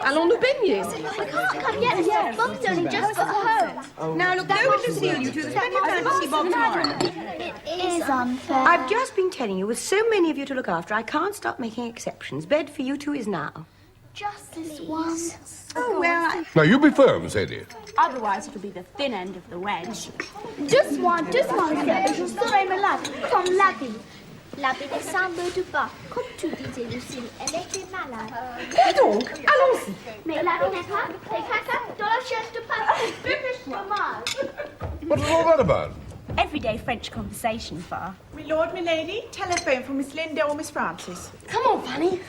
Allons-nous baigner? We can't come yet. Bob's only just got home. Now, look, go with Lucille, you two. There's plenty of time to see Bob tomorrow. It is unfair. I've just been telling you, with so many of you to look after, I can't stop making exceptions. Bed for you two is now. Just this once. Oh, well, Now, you be firm, Sadie. Otherwise, it'll be the thin end of the wedge. Just one, sir. Je serai malade, comme la vie. La vie ne semble de pas, comme tu disais, Lucille. Elle était malade. Et donc, allons-y. Mais la vie n'est pas des caca dans la chaise de pâte. British fromage. What's all that about? Everyday French conversation, Fa. My lord, my lady, telephone for Miss Linda or Miss Frances. Come on, Fanny.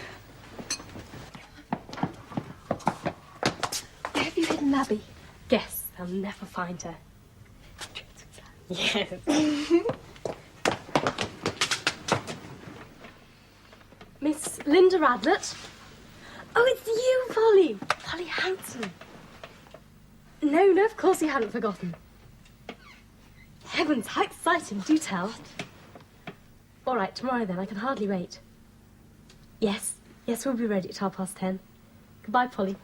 Where have you hidden Abby? Guess they'll never find her. Yes. Miss Linda Radlett. Oh, it's you, Polly. Polly Hampton. No, of course you hadn't forgotten. Heavens, how exciting. Do tell. All right, tomorrow then. I can hardly wait. Yes, we'll be ready at 10:30. Goodbye, Polly.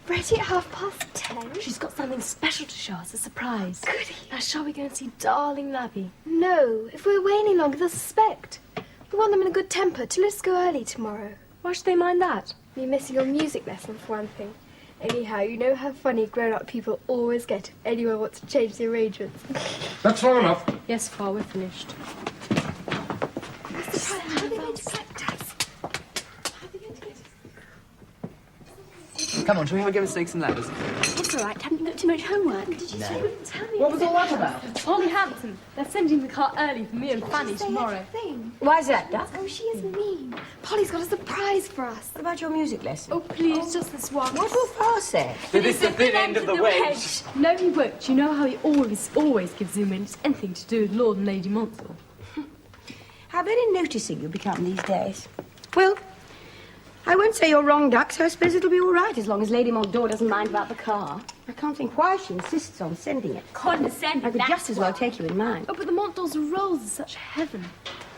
Ready at 10:30? She's got something special to show us, a surprise. Goody. Now, shall we go and see darling Labby? No, if we wait any longer, they'll suspect. We want them in a good temper to let us go early tomorrow. Why should they mind that? You're missing your music lesson, for one thing. Anyhow, you know how funny grown-up people always get if anyone wants to change the arrangements. That's long enough. Yes, Fa, we're finished. How are they going to collect us? Come on, shall we have a go at snakes and ladders? It's all right. Haven't you got too much homework? Did you say you wouldn't tell me? What was all that about? Polly Hampton. They're sending the car early for me and Fanny tomorrow. Thing. Why is that, Duck? Oh, she is mean. Polly's got a surprise for us. What about your music lesson? Oh, please, just this one. What will Pa say? It is the thin end of the wedge. No, he won't. You know how he always gives in when it's anything to do with Lord and Lady Montville. How very noticing you become these days. Well, I won't say you're wrong, Duck, so I suppose it'll be all right as long as Lady Montdor doesn't mind about the car. I can't think why she insists on sending it. Condescending. I could just as well take you in mine. Oh, but the Montdors' rolls are such heaven.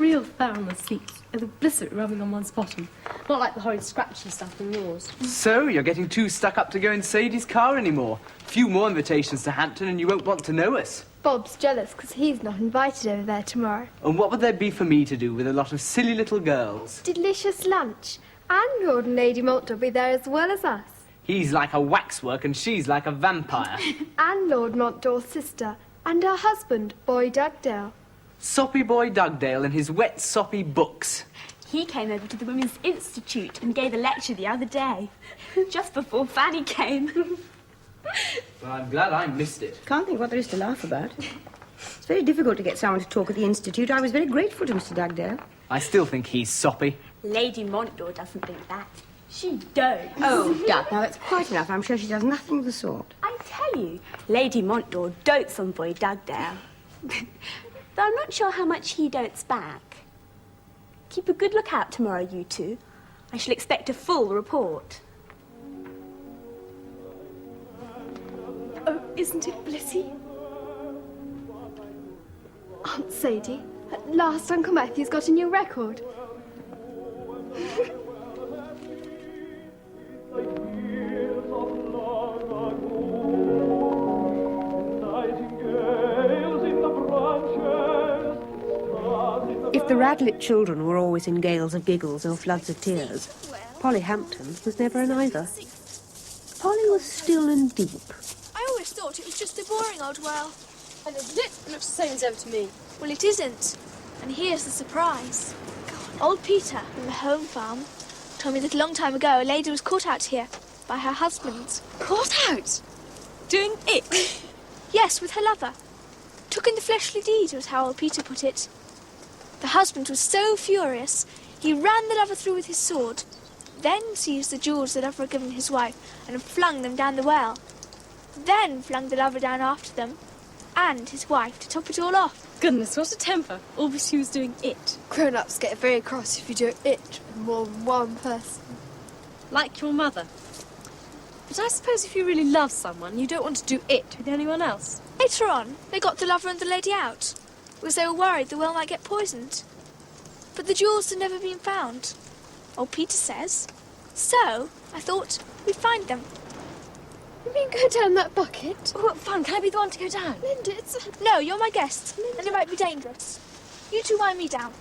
Real fur on the seats, with a blister rubbing on one's bottom. Not like the horrid scratchy stuff in yours. So, you're getting too stuck up to go in Sadie's car anymore. A few more invitations to Hampton and you won't want to know us. Bob's jealous because he's not invited over there tomorrow. And what would there be for me to do with a lot of silly little girls? Delicious lunch. And Lord and Lady Malt will be there as well as us. He's like a waxwork and she's like a vampire. And Lord Montdour's sister. And her husband, Boy Dugdale. Soppy boy Dugdale and his wet soppy books. He came over to the Women's Institute and gave a lecture the other day, just before Fanny came. Well, I'm glad I missed it. Can't think what there is to laugh about. It's very difficult to get someone to talk at the Institute. I was very grateful to Mr. Dugdale. I still think he's soppy. Lady Montdor doesn't think that. She don't. Oh, Duck, now that's quite enough. I'm sure she does nothing of the sort. I tell you, Lady Montdor dotes on Boy Dugdale. Though I'm not sure how much he dotes back. Keep a good lookout tomorrow, you two. I shall expect a full report. Oh, isn't it blissy? Aunt Sadie, at last Uncle Matthew's got a new record. If the Radlett children were always in gales of giggles or floods of tears, Polly Hampton was never in either. Polly was still and deep. I always thought it was just a boring old well. And isn't it? It looks the same as ever to me. Well, it isn't. And here's the surprise. Old Peter from the home farm told me that a long time ago a lady was caught out here by her husband. Caught out? Doing it? Yes, with her lover. Took in the fleshly deed was how old Peter put it. The husband was so furious, he ran the lover through with his sword, then seized the jewels the lover had given his wife and flung them down the well. Then flung the lover down after them, and his wife to top it all off. Goodness, what a temper. All because she was doing it. Grown-ups get very cross if you do it with more than one person. Like your mother. But I suppose if you really love someone, you don't want to do it with anyone else. Later on, they got the lover and the lady out, because they were worried the well might get poisoned. But the jewels had never been found, old Peter says. So, I thought we'd find them. You mean go down that bucket? Oh, what fun. Can I be the one to go down? Linda, it's... No, you're my guest, and it might be dangerous. You two wind me down.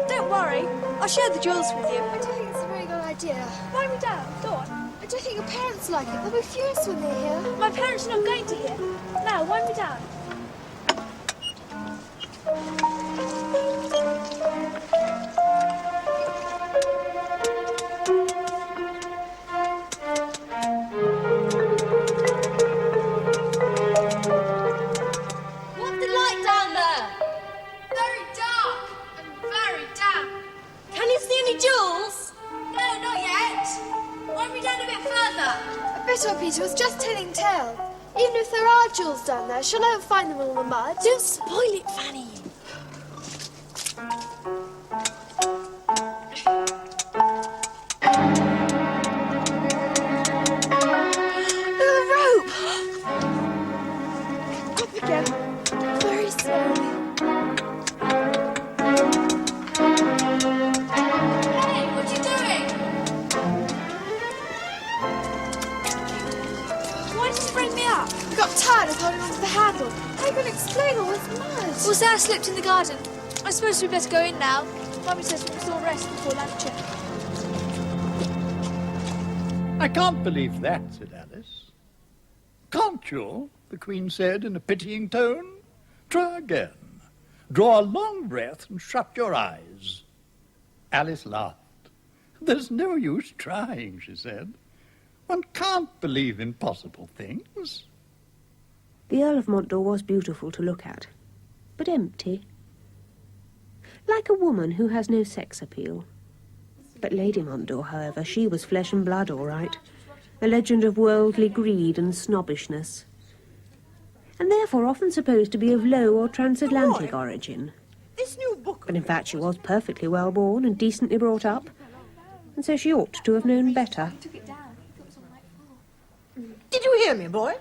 Don't worry, I'll share the jewels with you. I don't think it's a very good idea. Wind me down, go on. I don't think your parents like it. They'll be furious when they hear. My parents are not going to hear. Now, wind me down. What's the light down there? Very dark and very damp. Can you see any jewels? No, not yet. Wind me down a bit further. I bet our Peter was just telling tale. Even if there are jewels down there, she'll never find them in all the mud. Don't spoil it, Fanny. The rope! Up again. Very slowly. Hey, what are you doing? Why did you bring me up? I got tired of holding onto the handle. I can explain all this mud. Well, Sarah slipped in the garden. I suppose we'd better go in now. Mummy says we must all rest before lunch. I can't believe that, said Alice. Can't you? The Queen said in a pitying tone. Try again. Draw a long breath and shut your eyes. Alice laughed. There's no use trying, she said. One can't believe impossible things. The Earl of Montdor was beautiful to look at, but empty. Like a woman who has no sex appeal. But Lady Montdor, however, she was flesh and blood all right. A legend of worldly greed and snobbishness. And therefore often supposed to be of low or transatlantic origin. This new book... But in fact she was perfectly well born and decently brought up. And so she ought to have known better. Did you hear me, boy?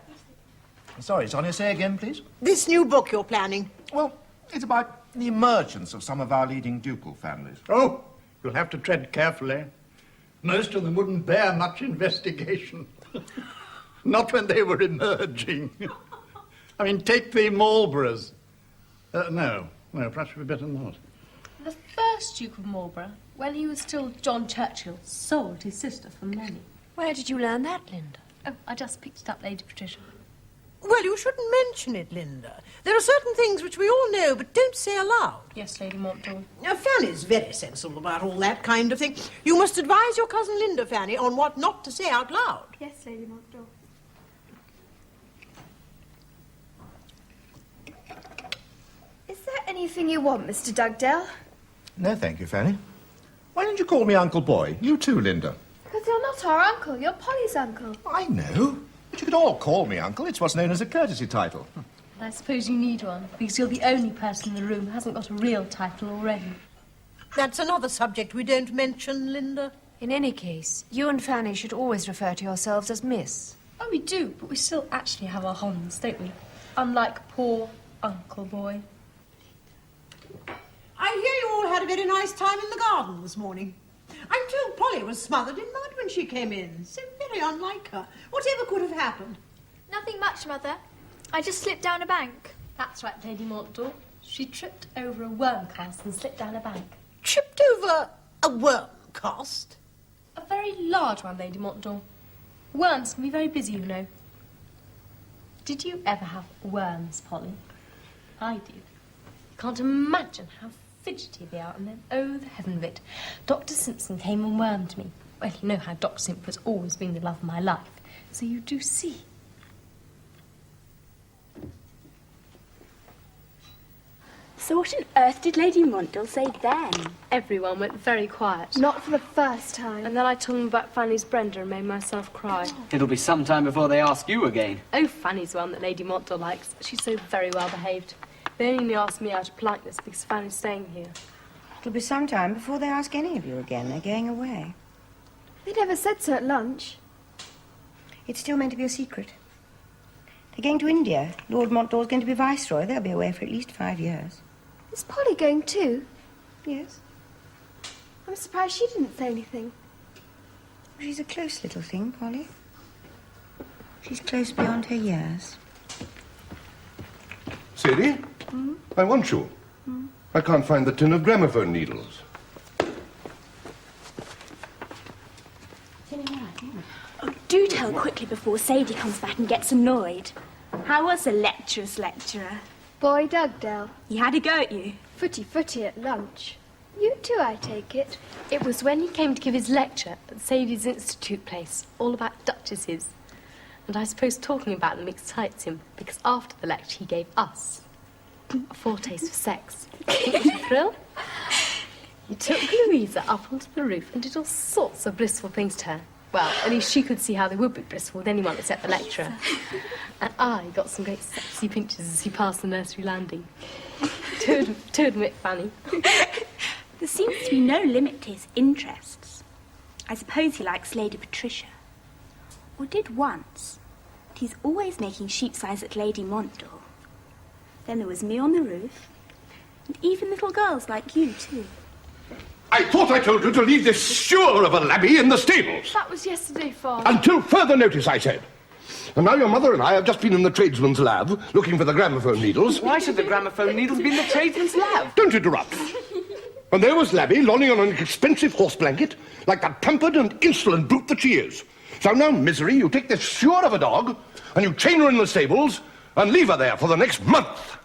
Sorry, Sonia, say again, please. This new book you're planning. Well, it's about the emergence of some of our leading ducal families. Oh, you'll have to tread carefully. Most of them wouldn't bear much investigation. Not when they were emerging. I mean, take the Marlboroughs. No, perhaps we'd better not. The first Duke of Marlborough, when he was still John Churchill, sold his sister for money. Where did you learn that, Linda? Oh, I just picked it up, Lady Patricia. Well, you shouldn't mention it, Linda. There are certain things which we all know, but don't say aloud. Yes, Lady Montdor. Now, Fanny's very sensible about all that kind of thing. You must advise your cousin Linda, Fanny, on what not to say out loud. Yes, Lady Montdor. Is there anything you want, Mr. Dugdale? No, thank you, Fanny. Why don't you call me Uncle Boy? You too, Linda. Because you're not our uncle, you're Polly's uncle. I know. But you could all call me Uncle. It's what's known as a courtesy title. And I suppose you need one, because you're the only person in the room who hasn't got a real title already. That's another subject we don't mention, Linda. In any case, you and Fanny should always refer to yourselves as Miss. Oh, we do, but we still actually have our Hollands, don't we? Unlike poor Uncle Boy. I hear you all had a very nice time in the garden this morning. I'm told Polly was smothered in mud when she came in. So very unlike her. Whatever could have happened? Nothing much, Mother. I just slipped down a bank. That's right, Lady Montdor. She tripped over a worm cast and slipped down a bank. Tripped over a worm cast? A very large one, Lady Montdor. Worms can be very busy, you know. Did you ever have worms, Polly? I did. You can't imagine how fidgety they are, and then, oh, the heaven of it. Dr. Simpson came and wormed me. Well, you know how Dr. Simpson has always been the love of my life. So you do see. So what on earth did Lady Montdor say then? Everyone went very quiet. Not for the first time. And then I told them about Fanny's Brenda and made myself cry. It'll be some time before they ask you again. Oh, Fanny's one that Lady Montdor likes. She's so very well behaved. They only asked me out of politeness because Fanny's staying here. It'll be some time before they ask any of you again. They're going away. They never said so at lunch. It's still meant to be a secret. They're going to India. Lord Montdore's going to be Viceroy. They'll be away for at least 5 years. Is Polly going too? Yes. I'm surprised she didn't say anything. She's a close little thing, Polly. She's close beyond her years. Sadie, I want you. I can't find the tin of gramophone needles. Oh, do tell quickly before Sadie comes back and gets annoyed. How was the lecturer's lecturer? Boy Dugdale. He had a go at you? Footy at lunch. You too, I take it. It was when he came to give his lecture at Sadie's Institute place, all about duchesses. And I suppose talking about them excites him, because after the lecture he gave us a foretaste of sex. It was a thrill. He took Louisa up onto the roof and did all sorts of blissful things to her. Well, at least she could see how they would be blissful with anyone except the lecturer. And I got some great sexy pictures as he passed the nursery landing. To admit, Fanny. There seems to be no limit to his interests. I suppose he likes Lady Patricia. Or did once. But he's always making sheep's eyes at Lady Montdore. Then there was me on the roof. And even little girls like you, too. I thought I told you to leave this sure of a labby in the stables. That was yesterday, Father. Until further notice, I said. And now your mother and I have just been in the tradesman's lab looking for the gramophone needles. Why should the gramophone needles be in the tradesman's lab? Don't interrupt. And there was Labby lolling on an expensive horse blanket like that pampered and insolent brute that she is. So now, Misery, you take this sure of a dog and you chain her in the stables and leave her there for the next month.